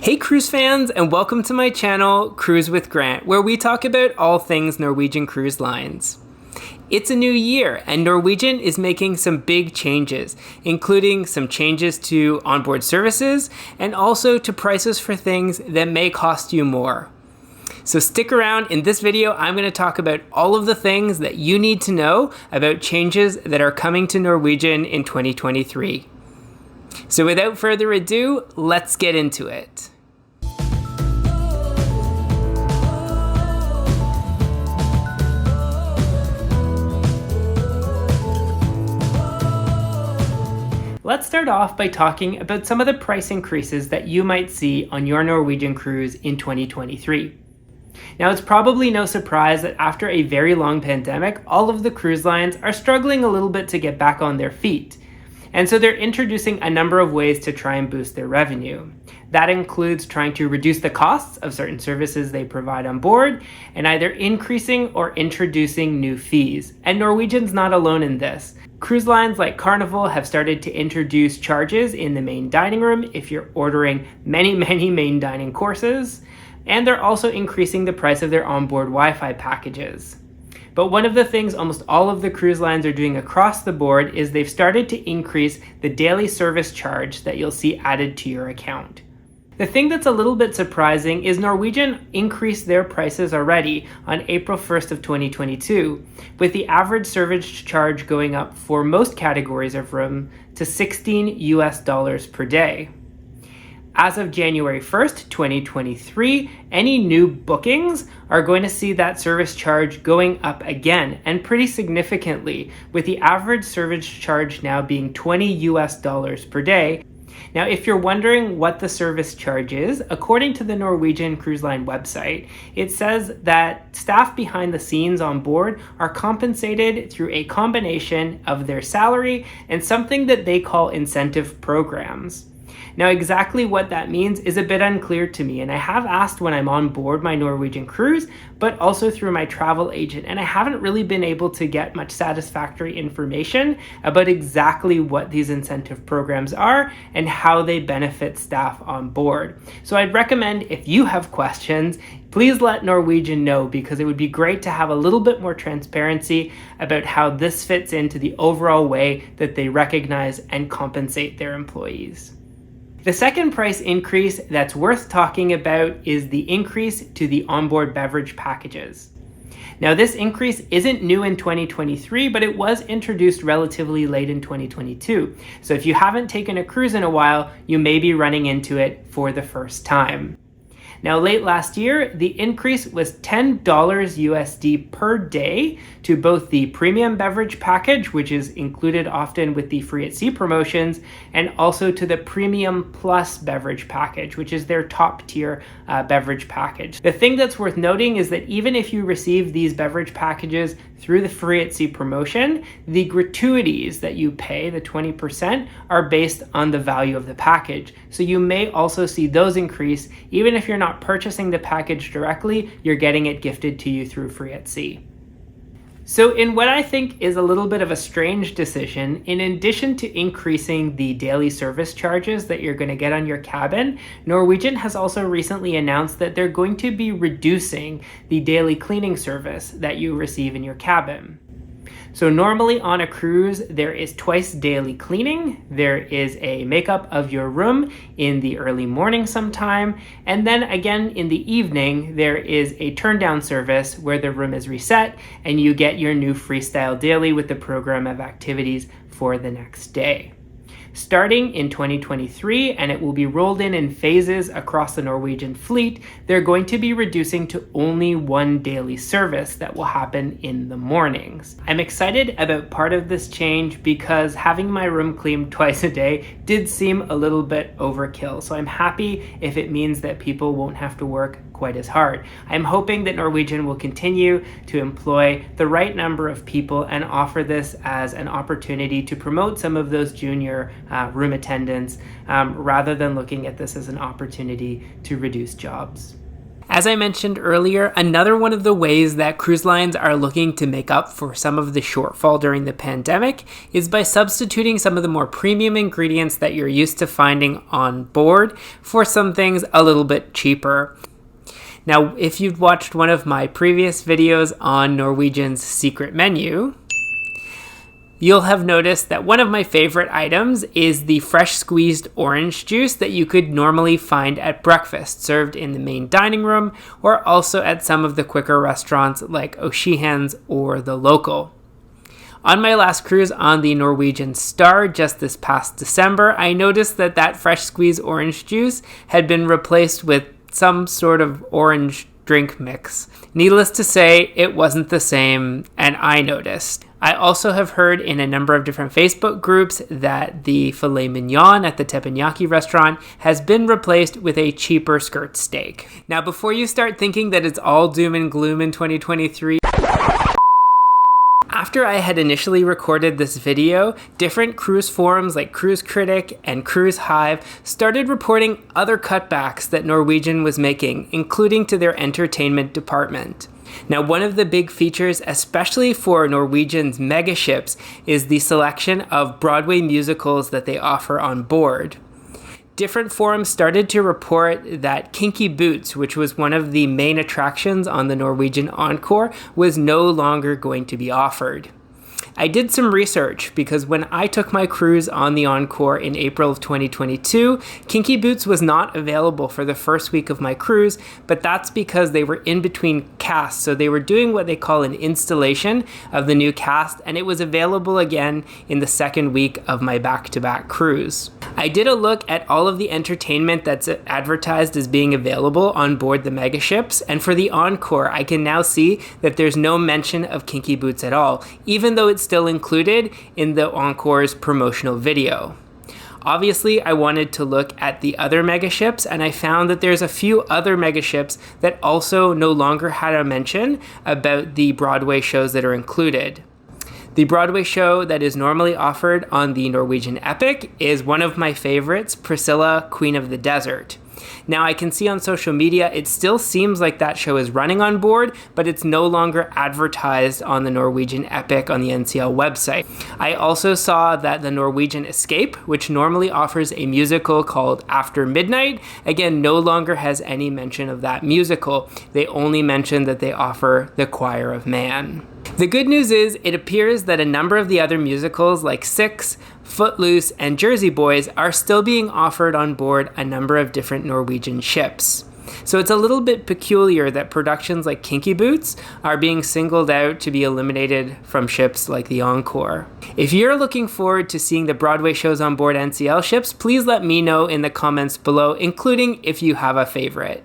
Hey cruise fans, and welcome to my channel, Cruise with Grant, where we talk about all things Norwegian Cruise Lines. It's a new year, and Norwegian is making some big changes, including some changes to onboard services, and also to prices for things that may cost you more. So stick around. In this video, I'm going to talk about all of the things that you need to know about changes that are coming to Norwegian in 2023. So without further ado, let's get into it. Let's start off by talking about some of the price increases that you might see on your Norwegian cruise in 2023. Now, it's probably no surprise that after a very long pandemic, all of the cruise lines are struggling a little bit to get back on their feet. And so they're introducing a number of ways to try and boost their revenue. That includes trying to reduce the costs of certain services they provide on board, and either increasing or introducing new fees. And Norwegian's not alone in this. Cruise lines like Carnival have started to introduce charges in the main dining room if you're ordering many main dining courses, and they're also increasing the price of their onboard Wi-Fi packages. But one of the things almost all of the cruise lines are doing across the board is they've started to increase the daily service charge that you'll see added to your account. The thing that's a little bit surprising is Norwegian increased their prices already on April 1st of 2022, with the average service charge going up for most categories of room to $16 per day. As of January 1st, 2023, any new bookings are going to see that service charge going up again, and pretty significantly, with the average service charge now being $20 per day. Now, if you're wondering what the service charge is, according to the Norwegian Cruise Line website, it says that staff behind the scenes on board are compensated through a combination of their salary and something that they call incentive programs. Now, exactly what that means is a bit unclear to me, and I have asked when I'm on board my Norwegian cruise, but also through my travel agent, and I haven't really been able to get much satisfactory information about exactly what these incentive programs are and how they benefit staff on board. So I'd recommend, if you have questions, please let Norwegian know, because it would be great to have a little bit more transparency about how this fits into the overall way that they recognize and compensate their employees. The second price increase that's worth talking about is the increase to the onboard beverage packages. Now, this increase isn't new in 2023, but it was introduced relatively late in 2022. So if you haven't taken a cruise in a while, you may be running into it for the first time. Now, late last year, the increase was $10 USD per day to both the premium beverage package, which is included often with the free at sea promotions, and also to the premium plus beverage package, which is their top tier beverage package. The thing that's worth noting is that even if you receive these beverage packages through the free at sea promotion, the gratuities that you pay, the 20%, are based on the value of the package. So you may also see those increase. Even if you're not purchasing the package directly, you're getting it gifted to you through free at sea. So in what I think is a little bit of a strange decision, in addition to increasing the daily service charges that you're going to get on your cabin, Norwegian has also recently announced that they're going to be reducing the daily cleaning service that you receive in your cabin. So normally on a cruise, there is twice daily cleaning. There is a makeup of your room in the early morning sometime, and then again in the evening, there is a turn down service where the room is reset and you get your new freestyle daily with the program of activities for the next day. Starting in 2023, and it will be rolled in phases across the Norwegian fleet, they're going to be reducing to only one daily service that will happen in the mornings. I'm excited about part of this change because having my room cleaned twice a day did seem a little bit overkill. So I'm happy if it means that people won't have to work quite as hard. I'm hoping that Norwegian will continue to employ the right number of people and offer this as an opportunity to promote some of those junior room attendants rather than looking at this as an opportunity to reduce jobs. As I mentioned earlier, another one of the ways that cruise lines are looking to make up for some of the shortfall during the pandemic is by substituting some of the more premium ingredients that you're used to finding on board for some things a little bit cheaper. Now, if you've watched one of my previous videos on Norwegian's secret menu, you'll have noticed that one of my favorite items is the fresh squeezed orange juice that you could normally find at breakfast, served in the main dining room or also at some of the quicker restaurants like O'Sheehan's or The Local. On my last cruise on the Norwegian Star just this past December, I noticed that that fresh squeezed orange juice had been replaced with some sort of orange drink mix. Needless to say, it wasn't the same, and I noticed. I also have heard in a number of different Facebook groups that the filet mignon at the teppanyaki restaurant has been replaced with a cheaper skirt steak. Now, before you start thinking that it's all doom and gloom in 2023, after I had initially recorded this video, different cruise forums like Cruise Critic and Cruise Hive started reporting other cutbacks that Norwegian was making, including to their entertainment department. Now, one of the big features, especially for Norwegian's mega ships, is the selection of Broadway musicals that they offer on board. Different forums started to report that Kinky Boots, which was one of the main attractions on the Norwegian Encore, was no longer going to be offered. I did some research because when I took my cruise on the Encore in April of 2022, Kinky Boots was not available for the first week of my cruise, but that's because they were in between casts, so they were doing what they call an installation of the new cast, and it was available again in the second week of my back-to-back cruise. I did a look at all of the entertainment that's advertised as being available on board the megaships, and for the Encore, I can now see that there's no mention of Kinky Boots at all, even though it's still included in the Encore's promotional video. Obviously, I wanted to look at the other megaships, and I found that there's a few other megaships that also no longer had a mention about the Broadway shows that are included. The Broadway show that is normally offered on the Norwegian Epic is one of my favorites, Priscilla, Queen of the Desert. Now, I can see on social media it still seems like that show is running on board, but it's no longer advertised on the Norwegian Epic on the NCL website. I also saw that the Norwegian Escape, which normally offers a musical called After Midnight, again, no longer has any mention of that musical. They only mention that they offer The Choir of Man. The good news is it appears that a number of the other musicals like Six, Footloose, and Jersey Boys are still being offered on board a number of different Norwegian ships. So it's a little bit peculiar that productions like Kinky Boots are being singled out to be eliminated from ships like the Encore. If you're looking forward to seeing the Broadway shows on board NCL ships, please let me know in the comments below, including if you have a favorite.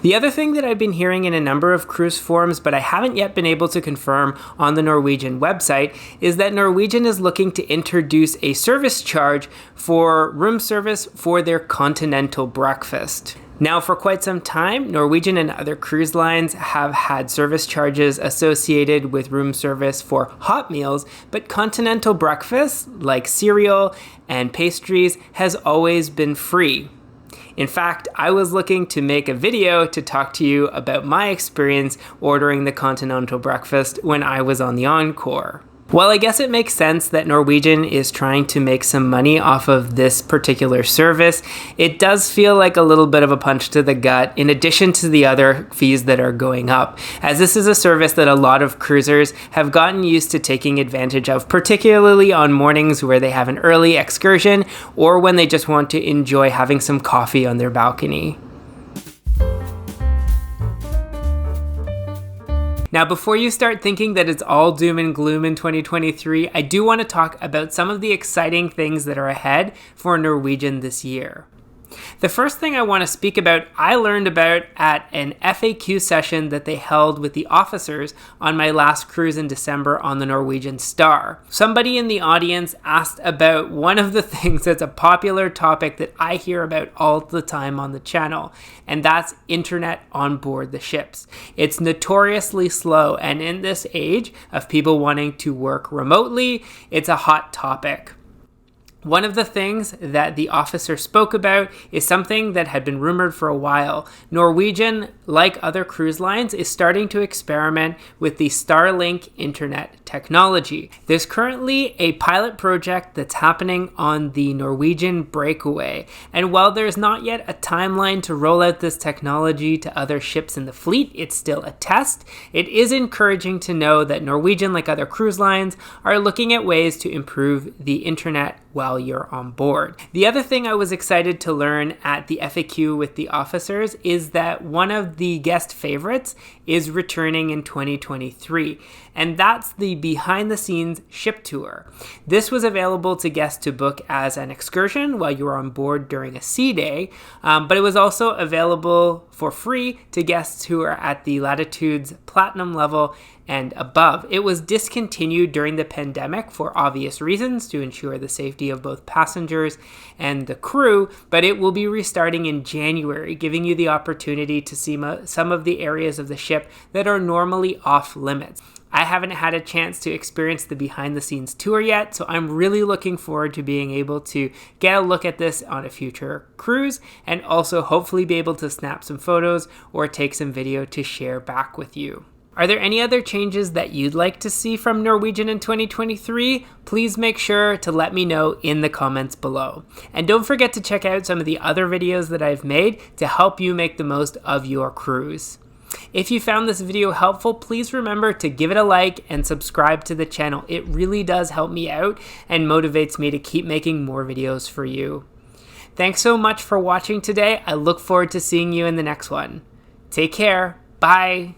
The other thing that I've been hearing in a number of cruise forums, but I haven't yet been able to confirm on the Norwegian website, is that Norwegian is looking to introduce a service charge for room service for their continental breakfast. Now, for quite some time, Norwegian and other cruise lines have had service charges associated with room service for hot meals, but continental breakfast, like cereal and pastries, has always been free. In fact, I was looking to make a video to talk to you about my experience ordering the continental breakfast when I was on the Encore. Well, I guess it makes sense that Norwegian is trying to make some money off of this particular service. It does feel like a little bit of a punch to the gut, in addition to the other fees that are going up, as this is a service that a lot of cruisers have gotten used to taking advantage of, particularly on mornings where they have an early excursion or when they just want to enjoy having some coffee on their balcony. Now, before you start thinking that it's all doom and gloom in 2023, I do want to talk about some of the exciting things that are ahead for Norwegian this year. The first thing I want to speak about, I learned about at an FAQ session that they held with the officers on my last cruise in December on the Norwegian Star. Somebody in the audience asked about one of the things that's a popular topic that I hear about all the time on the channel, and that's internet on board the ships. It's notoriously slow, and in this age of people wanting to work remotely, it's a hot topic. One of the things that the officer spoke about is something that had been rumored for a while. Norwegian, like other cruise lines, is starting to experiment with the Starlink internet technology. There's currently a pilot project that's happening on the Norwegian Breakaway, and while there's not yet a timeline to roll out this technology to other ships in the fleet, it's still a test. It is encouraging to know that Norwegian, like other cruise lines, are looking at ways to improve the internet while you're on board. The other thing I was excited to learn at the FAQ with the officers is that one of the guest favorites is returning in 2023, and that's the behind the scenes ship tour. This was available to guests to book as an excursion while you were on board during a sea day, but it was also available for free to guests who are at the Latitudes Platinum level and above. It was discontinued during the pandemic for obvious reasons to ensure the safety of both passengers and the crew, but it will be restarting in January, giving you the opportunity to see some of the areas of the ship that are normally off limits. I haven't had a chance to experience the behind the scenes tour yet, so I'm really looking forward to being able to get a look at this on a future cruise and also hopefully be able to snap some photos or take some video to share back with you. Are there any other changes that you'd like to see from Norwegian in 2023? Please make sure to let me know in the comments below. And don't forget to check out some of the other videos that I've made to help you make the most of your cruise. If you found this video helpful, please remember to give it a like and subscribe to the channel. It really does help me out and motivates me to keep making more videos for you. Thanks so much for watching today. I look forward to seeing you in the next one. Take care. Bye.